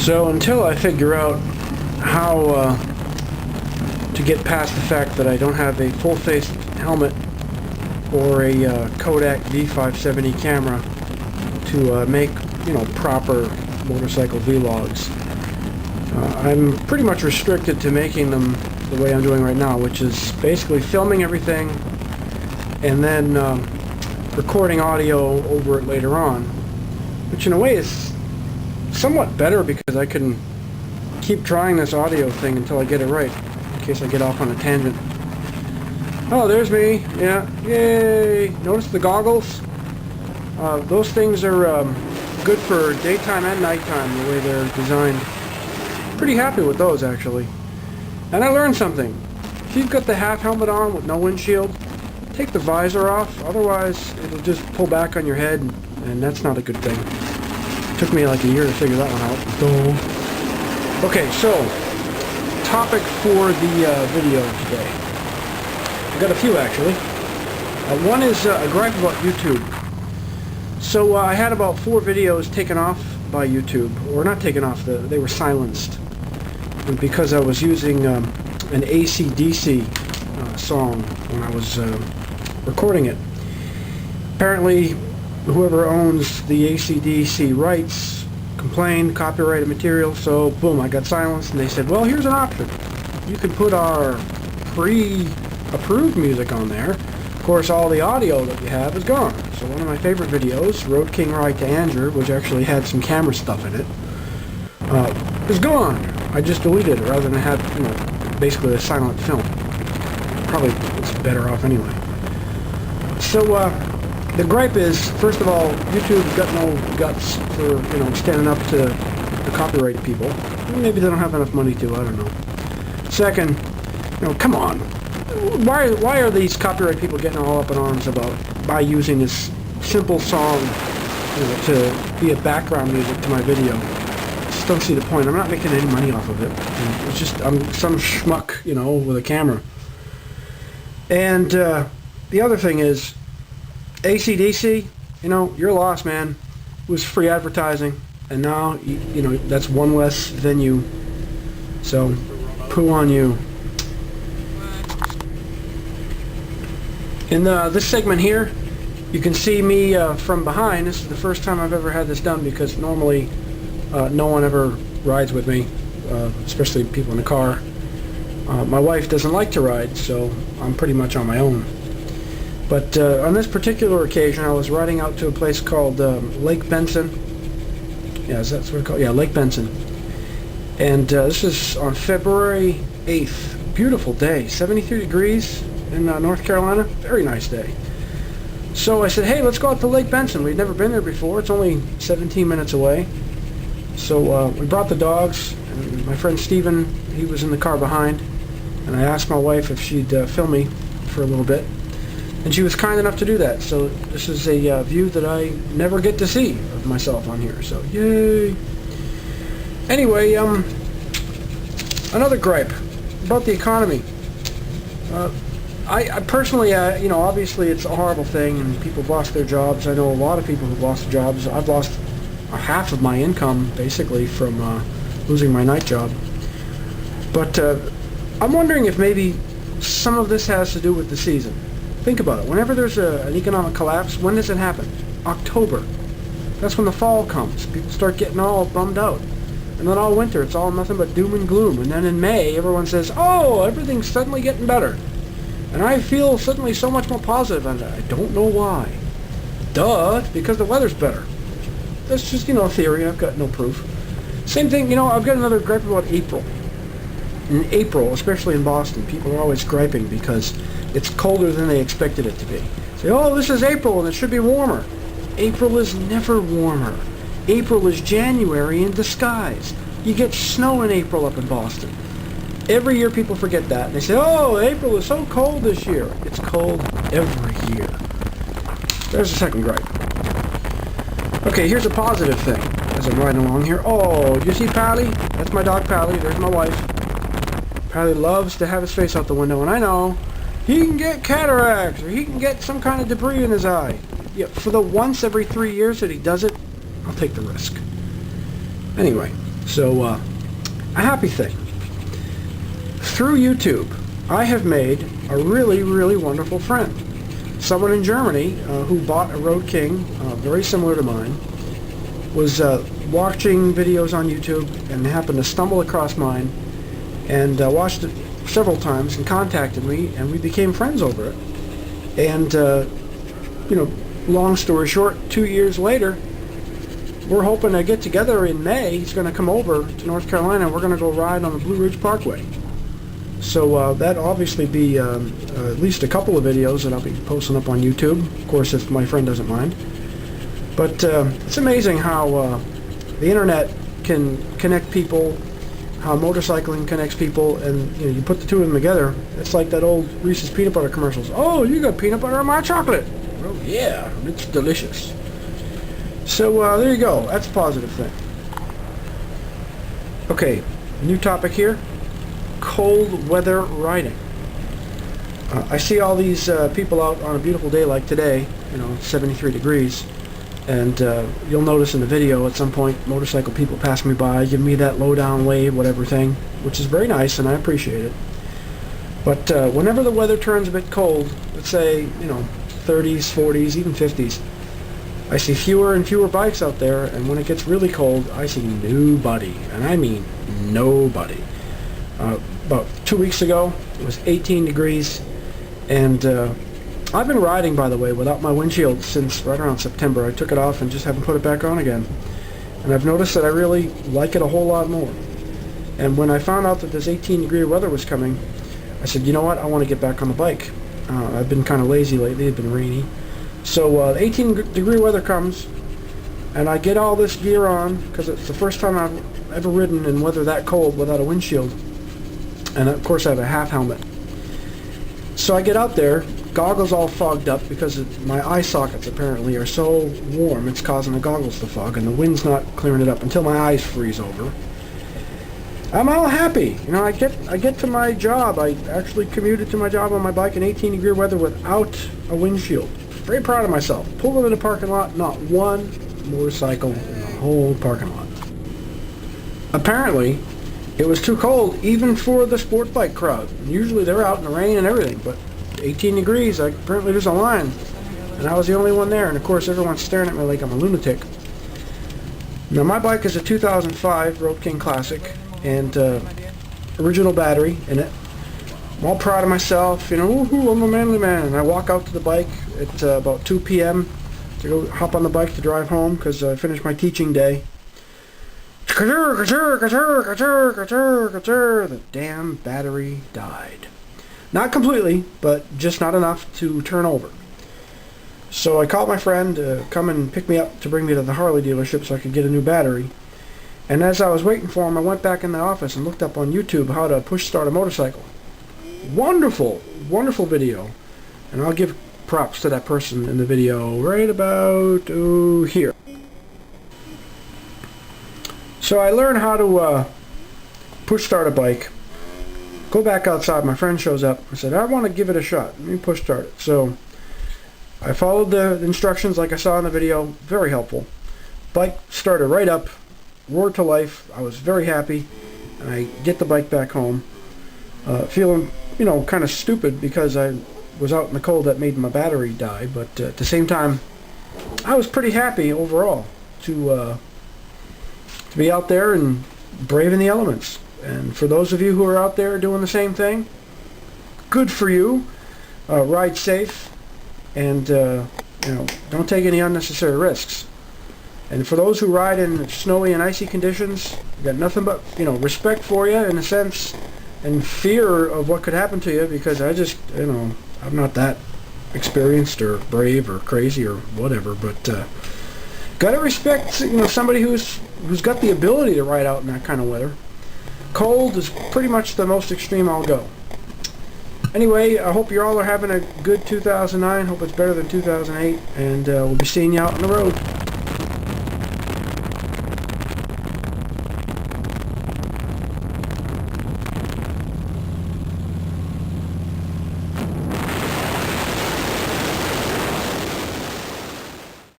So until I figure out how to get past the fact that I don't have a full-face helmet or a Kodak V570 camera to make, proper motorcycle vlogs, I'm pretty much restricted to making them the way I'm doing right now, which is basically filming everything and then recording audio over it later on, which in a way is somewhat better because I can keep trying this audio thing until I get it right, in case I get off on a tangent. Oh, there's me. Yeah, yay! Notice the goggles? Those things are good for daytime and nighttime, the way they're designed. Pretty happy with those, actually. And I learned something. If you've got the half helmet on with no windshield, take the visor off, otherwise it'll just pull back on your head, and that's not a good thing. It took me like a year to figure that one out. Okay, so, topic for the video today. I've got a few, actually. One is a gripe about YouTube. So I had about 4 videos taken off by YouTube, or not taken off, they were silenced, because I was using an AC/DC song when I was recording it. Apparently, whoever owns the AC/DC rights complained, copyrighted material, so boom, I got silenced, and they said, well, here's an option. You can put our pre-approved music on there. Of course, all the audio that we have is gone. So one of my favorite videos, Road King Ride to Andrew, which actually had some camera stuff in it, is gone. I just deleted it rather than have, basically a silent film. Probably it's better off anyway. So, the gripe is, first of all, YouTube's got no guts for, standing up to the copyright people. Maybe they don't have enough money to, I don't know. Second, come on. Why are these copyright people getting all up in arms by using this simple song, to be a background music to my video? I just don't see the point. I'm not making any money off of it. It's just, I'm some schmuck, with a camera. And the other thing is, AC/DC, you're lost, man. It was free advertising, and now, that's one less venue. So, poo on you. In this segment here, you can see me from behind. This is the first time I've ever had this done because normally no one ever rides with me, especially people in the car. My wife doesn't like to ride, so I'm pretty much on my own. But on this particular occasion, I was riding out to a place called Lake Benson. Yeah, is that what it's called? Yeah, Lake Benson. And this is on February 8th. Beautiful day, 73 degrees in North Carolina. Very nice day. So I said, hey, let's go out to Lake Benson. We've never been there before. It's only 17 minutes away. So we brought the dogs, and my friend Steven, he was in the car behind, and I asked my wife if she'd film me for a little bit, and she was kind enough to do that. So this is a view that I never get to see of myself on here, so yay! Anyway, another gripe about the economy. I personally, obviously it's a horrible thing and people have lost their jobs. I know a lot of people who've lost jobs. I've lost half of my income, basically, from losing my night job. But I'm wondering if maybe some of this has to do with the season. Think about it. Whenever there's an economic collapse, when does it happen? October. That's when the fall comes. People start getting all bummed out. And then all winter, it's all nothing but doom and gloom. And then in May, everyone says, oh, everything's suddenly getting better. And I feel suddenly so much more positive, and I don't know why. Duh, because the weather's better. That's just, a theory. I've got no proof. Same thing, I've got another gripe about April. In April, especially in Boston, people are always griping because it's colder than they expected it to be. Say, oh, this is April and it should be warmer. April is never warmer. April is January in disguise. You get snow in April up in Boston. Every year people forget that. They say, oh, April is so cold this year. It's cold every year. There's the second gripe. Okay, here's a positive thing as I'm riding along here. Oh, do you see Pally? That's my dog Pally. There's my wife. Pally loves to have his face out the window, and I know he can get cataracts or he can get some kind of debris in his eye. Yeah, for the once every 3 years that he does it, I'll take the risk. Anyway, So, a happy thing. Through YouTube, I have made a really, really wonderful friend. Someone in Germany who bought a Road King, very similar to mine, was watching videos on YouTube and happened to stumble across mine and watched it several times and contacted me, and we became friends over it. And, long story short, 2 years later, we're hoping to get together in May. He's going to come over to North Carolina, and we're going to go ride on the Blue Ridge Parkway. So that'll obviously be at least a couple of videos that I'll be posting up on YouTube, of course, if my friend doesn't mind. But it's amazing how the internet can connect people, how motorcycling connects people, and you put the two of them together. It's like that old Reese's peanut butter commercials. Oh, you got peanut butter on my chocolate. Oh yeah, it's delicious. So there you go. That's a positive thing. Okay, new topic here. Cold weather riding. I see all these people out on a beautiful day like today, 73 degrees, and you'll notice in the video at some point motorcycle people pass me by, give me that low down wave, whatever thing, which is very nice and I appreciate it. But whenever the weather turns a bit cold, let's say 30s, 40s, even 50s, I see fewer and fewer bikes out there, and when it gets really cold, I see nobody, and I mean nobody. About 2 weeks ago, it was 18 degrees, and I've been riding, by the way, without my windshield since right around September. I took it off and just haven't put it back on again. And I've noticed that I really like it a whole lot more. And when I found out that this 18-degree weather was coming, I said, you know what, I want to get back on the bike. I've been kind of lazy lately, it's been rainy. So 18-degree weather comes, and I get all this gear on, because it's the first time I've ever ridden in weather that cold without a windshield. And of course I have a half helmet. So I get out there, goggles all fogged up because my eye sockets apparently are so warm it's causing the goggles to fog, and the wind's not clearing it up until my eyes freeze over. I'm all happy. I get to my job. I actually commuted to my job on my bike in 18-degree weather without a windshield. Very proud of myself. Pulled into the parking lot, not one motorcycle in the whole parking lot. Apparently, it was too cold even for the sport bike crowd. Usually they're out in the rain and everything, but 18 degrees, apparently there's a line. And I was the only one there, and of course everyone's staring at me like I'm a lunatic. Now my bike is a 2005 Road King Classic, and original battery in it. I'm all proud of myself, woohoo, I'm a manly man. And I walk out to the bike at about 2 p.m. to go hop on the bike to drive home because I finished my teaching day. The damn battery died. Not completely, but just not enough to turn over. So I called my friend to come and pick me up to bring me to the Harley dealership so I could get a new battery. And as I was waiting for him, I went back in the office and looked up on YouTube how to push start a motorcycle. Wonderful, wonderful video. And I'll give props to that person in the video right about here. So I learned how to push start a bike. Go back outside. My friend shows up. I said, I want to give it a shot. Let me push start it. So I followed the instructions like I saw in the video. Very helpful. Bike started right up. Roared to life. I was very happy. And I get the bike back home. Feeling, kind of stupid because I was out in the cold that made my battery die. But at the same time, I was pretty happy overall to be out there and braving the elements. And for those of you who are out there doing the same thing, good for you. Ride safe, and don't take any unnecessary risks. And for those who ride in snowy and icy conditions, I got nothing but respect for you in a sense, and fear of what could happen to you, because I just I'm not that experienced or brave or crazy or whatever, but gotta respect somebody who's got the ability to ride out in that kind of weather. Cold is pretty much the most extreme I'll go. Anyway, I hope you all are having a good 2009. Hope it's better than 2008, and we'll be seeing you out on the road.